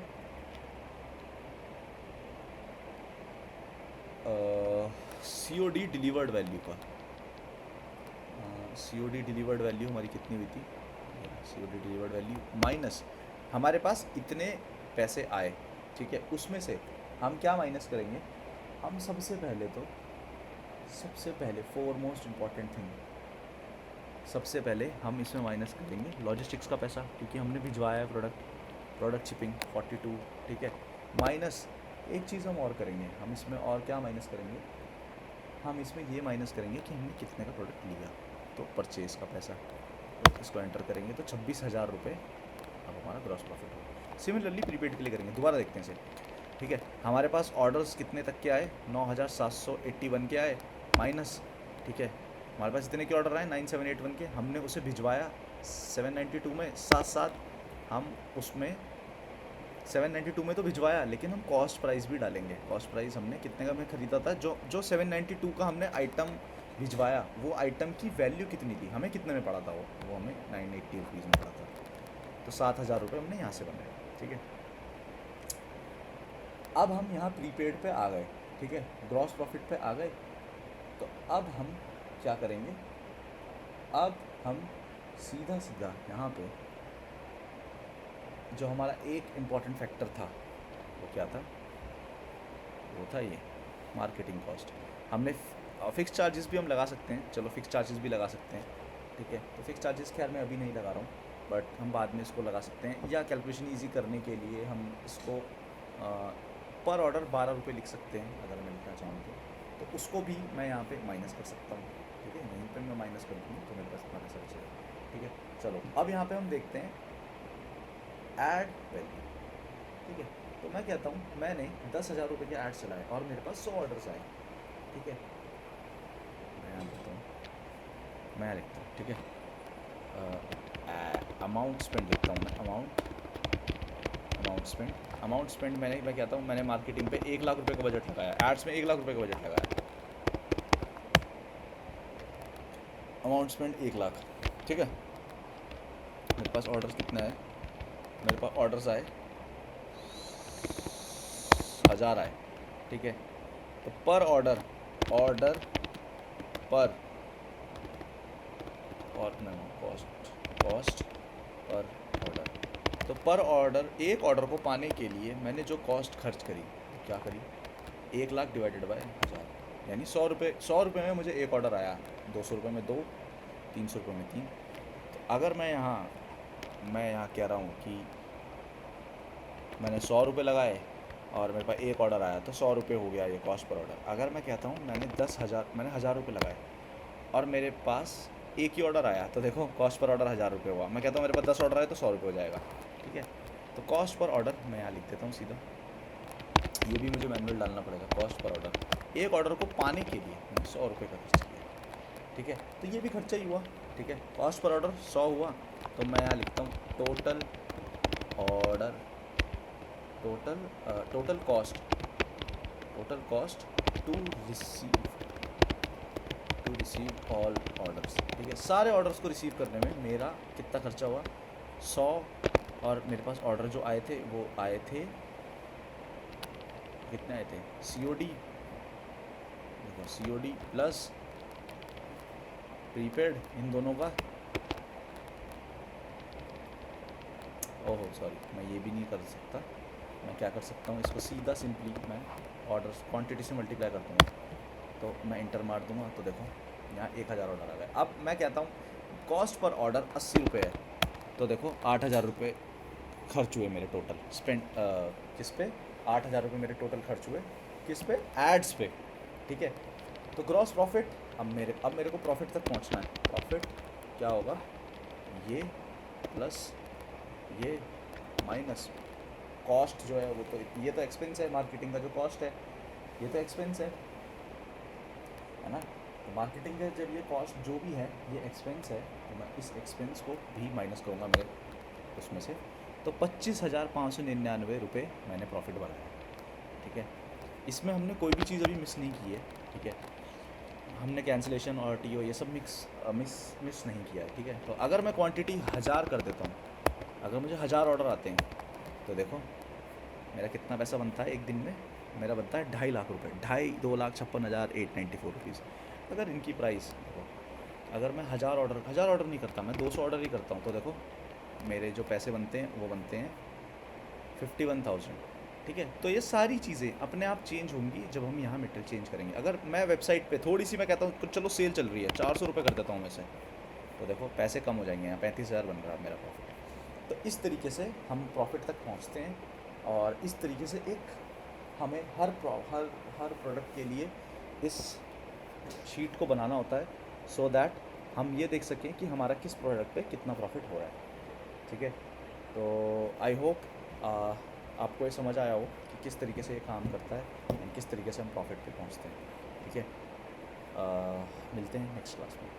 COD डिलीवर्ड वैल्यू का। COD डिलीवर्ड वैल्यू हमारी कितनी हुई थी, COD डिलीवर्ड वैल्यू माइनस हमारे पास इतने पैसे आए, ठीक है। उसमें से हम क्या माइनस करेंगे, हम सबसे पहले फोरमोस्ट इम्पॉर्टेंट थिंग, सबसे पहले हम इसमें माइनस करेंगे लॉजिस्टिक्स का पैसा, क्योंकि हमने भिजवाया है प्रोडक्ट शिपिंग 42, ठीक है। माइनस एक चीज़ हम और करेंगे, हम इसमें और क्या माइनस करेंगे, हम इसमें ये माइनस करेंगे कि हमने कितने का प्रोडक्ट लिया, तो परचेज़ का पैसा, तो इसको एंटर करेंगे तो 26,000 रुपये अब हमारा ग्रॉस प्रॉफिट होगा। सिमिलरली प्रीपेड के लिए करेंगे, दोबारा देखते हैं इसे, ठीक है। हमारे पास ऑर्डर्स कितने तक के आए, 9,781 के आए, माइनस, ठीक है, हमारे पास इतने के ऑर्डर आए 9,781 के, हमने उसे भिजवाया 792 में, साथ साथ हम उसमें 792 में तो भिजवाया, लेकिन हम कॉस्ट प्राइस भी डालेंगे। कॉस्ट प्राइस हमने कितने का हमें ख़रीदा था, जो 792 का हमने आइटम भिजवाया, वो आइटम की वैल्यू कितनी थी, हमें कितने में पड़ा था, वो हमें 980 रुपीज़ में पड़ा था, तो 7,000 रुपये हमने यहाँ से बनाए, ठीक है। अब हम यहाँ प्रीपेड पे आ गए, ठीक है, ग्रॉस प्रॉफिट पे आ गए। तो अब हम क्या करेंगे, अब हम सीधा यहाँ पे जो हमारा एक इम्पॉर्टेंट फैक्टर था वो क्या था, वो था ये मार्केटिंग कॉस्ट। हमने फिक्स चार्जेस भी हम लगा सकते हैं, चलो फिक्स चार्जेस भी लगा सकते हैं, ठीक है। तो फिक्स चार्जेस खैर मैं अभी नहीं लगा रहा हूँ, बट हम बाद में इसको लगा सकते हैं, या कैलकुलेशन ईजी करने के लिए हम इसको पर ऑर्डर 12 रुपये लिख सकते हैं, अगर मैं लिखना चाहूँ तो उसको भी मैं यहाँ पे माइनस कर सकता हूँ, ठीक है। यहीं पे मैं माइनस कर दूँ तो मेरे पास इतना पैसा बचेगा, ठीक है। चलो अब यहाँ पे हम देखते हैं ऐड वैल्यू, ठीक है। तो मैं कहता हूँ मैंने 10,000 रुपये के ऐड चलाए और मेरे पास 100 ऑर्डर्स आए, ठीक है। मैं यहाँ लिखता हूँ, ठीक है, अमाउंट स्पेंड लिखता हूँ मैं, अमाउंट स्पेंड मैं कहता हूँ मैंने मार्केटिंग पे 1 लाख रुपए का बजट लगाया, एड्स में 1 लाख रुपए का बजट लगाया, अमाउंट स्पेंड 1 लाख, ठीक है। मेरे पास ऑर्डर कितना है, मेरे पास ऑर्डर्स आए 1000 आए, ठीक है। तो पर ऑर्डर पर और कॉस्ट पर ऑर्डर, तो पर ऑर्डर एक ऑर्डर को पाने के लिए मैंने जो कॉस्ट खर्च करी, तो क्या करी, 1 लाख डिवाइडेड बाय 1000, यानी 100 रुपये में मुझे एक ऑर्डर आया, 200 रुपये में 2, 300 रुपये में 3। तो अगर मैं यहाँ कह रहा हूँ कि मैंने 100 रुपये लगाए और मेरे पास एक ऑर्डर आया, तो 100 रुपये हो गया ये कॉस्ट पर ऑर्डर। अगर मैं कहता हूँ मैंने 1000 रुपये लगाए और मेरे पास एक ही ऑर्डर आया, तो देखो कॉस्ट पर ऑर्डर 1000 रुपये हुआ। मैं कहता हूँ मेरे पास 10 ऑर्डर आए तो 100 रुपये हो जाएगा, ठीक है। तो कॉस्ट पर ऑर्डर मैं यहाँ लिख देता हूँ सीधा, ये भी मुझे मैनुअल डालना पड़ेगा। कॉस्ट पर ऑर्डर, एक ऑर्डर को पाने के लिए मैंने 100 रुपये का खर्च किया, ठीक है। तो ये भी खर्चा ही हुआ, ठीक है। कॉस्ट पर ऑर्डर 100 हुआ, तो मैं यहाँ लिखता हूँ total order, total cost to receive all orders, ठीक है। सारे ऑर्डर्स को रिसीव करने में मेरा कितना खर्चा हुआ, 100। और मेरे पास ऑर्डर जो आए थे वो आए थे, कितने आए थे, COD, देखो COD प्लस प्रीपेड, इन दोनों का, ओहो सॉरी, मैं ये भी नहीं कर सकता। मैं क्या कर सकता हूँ, इसको सीधा सिंपली मैं ऑर्डर्स क्वांटिटी से मल्टीप्लाई कर दूँगा, तो मैं इंटर मार दूँगा, तो देखो यहाँ 1000 ऑर्डर आ गए। अब मैं कहता हूँ कॉस्ट पर ऑर्डर 80 रुपये है, तो देखो 8000 रुपये खर्च हुए मेरे टोटल स्पेंड, किस पे, 8000 रुपये मेरे टोटल खर्च हुए किस पे, एड्स पे, ठीक है। तो ग्रॉस प्रॉफिट, अब मेरे को प्रॉफिट तक पहुंचना है। प्रॉफिट क्या होगा, ये प्लस ये माइनस कॉस्ट जो है वो, तो ये तो एक्सपेंस है, मार्केटिंग का जो कॉस्ट है ये तो एक्सपेंस है ना। तो मार्केटिंग का जब ये कॉस्ट जो भी है ये एक्सपेंस है, तो मैं इस एक्सपेंस को भी माइनस करूँगा मेरे उसमें से। तो 25,599 रुपये मैंने प्रॉफिट बनाया, ठीक है। इसमें हमने कोई भी चीज़ अभी मिस नहीं की है, ठीक है। हमने कैंसिलेशन और TO ये सब मिस नहीं किया है, ठीक है। तो अगर मैं क्वांटिटी 1000 कर देता हूँ, अगर मुझे 1000 ऑर्डर आते हैं, तो देखो मेरा कितना पैसा बनता है एक दिन में, मेरा बनता है 2.5 लाख रुपये, 2,56,894 रुपीज़। अगर इनकी प्राइस देखो, अगर मैं 1000 ऑर्डर नहीं करता, मैं 200 ऑर्डर ही करता हूँ, तो देखो मेरे जो पैसे बनते हैं वो बनते हैं 51,000, ठीक है। तो ये सारी चीज़ें अपने आप चेंज होंगी जब हम यहाँ मीटर चेंज करेंगे। अगर मैं वेबसाइट पे थोड़ी सी मैं कहता हूँ चलो सेल चल रही है, 400 रुपये कर देता हूँ मैं से, तो देखो पैसे कम हो जाएंगे, यहाँ 35,000 बन रहा है मेरा प्रॉफिट। तो इस तरीके से हम प्रॉफिट तक पहुँचते हैं, और इस तरीके से एक हमें हर प्रोडक्ट के लिए इस शीट को बनाना होता है, सो दैट हम ये देख सकें कि हमारा किस प्रोडक्ट पे कितना प्रॉफिट हो रहा है, ठीक है। तो आई होप आपको ये समझ आया हो कि किस तरीके से ये काम करता है एंड किस तरीके से हम प्रॉफिट पे पहुंचते हैं, ठीक है। मिलते हैं नेक्स्ट क्लास में।